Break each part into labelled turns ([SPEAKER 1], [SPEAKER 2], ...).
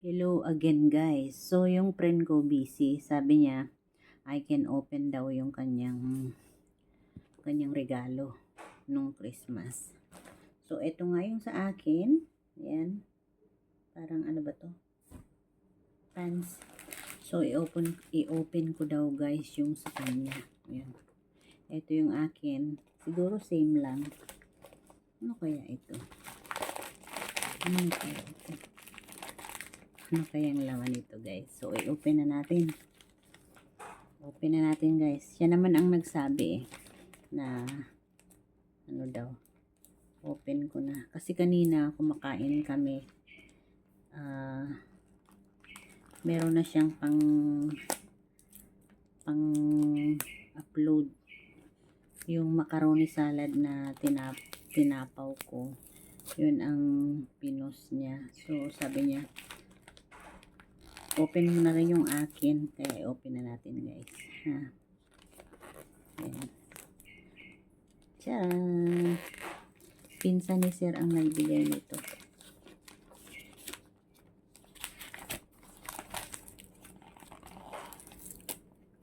[SPEAKER 1] Hello again guys. So yung friend ko busy, sabi niya I can open daw yung kanyang regalo nung Christmas. So ito nga yung sa akin. Ayan. Parang ano ba to? Pants. So i-open ko daw guys yung sa kanya. Ayan. Ito yung akin. Siguro same lang. Ano kaya ito? Ano kaya ito? Ano kayang laman nito guys? So i-open na natin. Open na natin guys. Siya naman ang nagsabi na ano daw. Open ko na. Kasi kanina kumakain kami. Meron na siyang pang upload. Yung macaroni salad na tinapaw ko. Yun ang pinost niya. So sabi niya open mo na rin yung akin. Kaya open na natin guys. Ha? Ayan. Tcharan! Pinsan ni Sir ang nagbigay nito.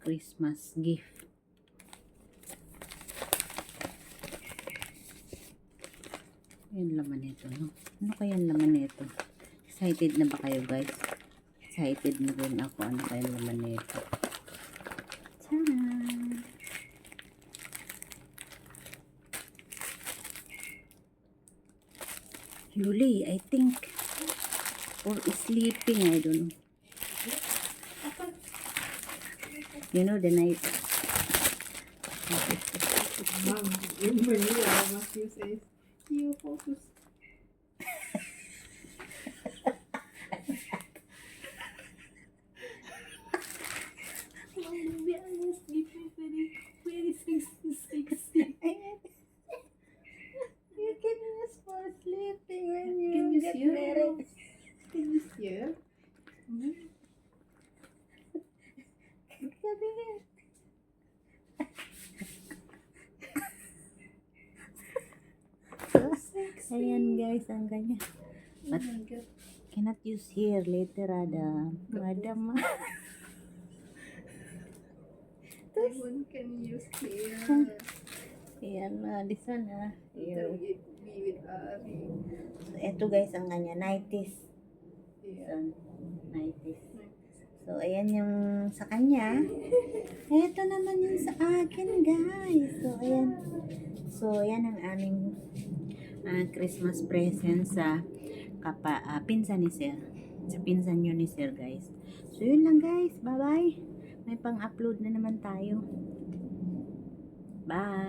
[SPEAKER 1] Christmas gift. Ayan laman nito, no? Ano kaya laman nito? Excited na ba kayo guys? Excited na rin ako. Ano kaya laman nito? Tcharan! Luli, I think. Or sleeping, I don't know. You know the night.
[SPEAKER 2] Mom, in Manila, Matthew says, you focus. Mom, maybe I was sleeping very sexy.
[SPEAKER 1] You can use for sleeping when
[SPEAKER 2] Can you
[SPEAKER 1] get
[SPEAKER 2] see her?
[SPEAKER 1] married.
[SPEAKER 2] Can you see her?
[SPEAKER 1] Sabi niya.
[SPEAKER 2] Sexy.
[SPEAKER 1] Ayan guys, ang ganyan.
[SPEAKER 2] Oh my God.
[SPEAKER 1] Cannot use here later, Ada. Madam.
[SPEAKER 2] That one can use here.
[SPEAKER 1] Ayan na, this one ha.
[SPEAKER 2] Can
[SPEAKER 1] Ayan.
[SPEAKER 2] be with Ari.
[SPEAKER 1] So, ito guys, ang kanya, 90s.
[SPEAKER 2] Yeah.
[SPEAKER 1] So, 90s. So, ayan yung sa kanya. Ito naman yung sa akin, guys. So, ayan. So, ayan ang aming Christmas present sa pinsan ni Sir. Sa pinsan nyo ni Sir, guys. So, yun lang, guys. Bye-bye. May pang-upload na naman tayo. Bye.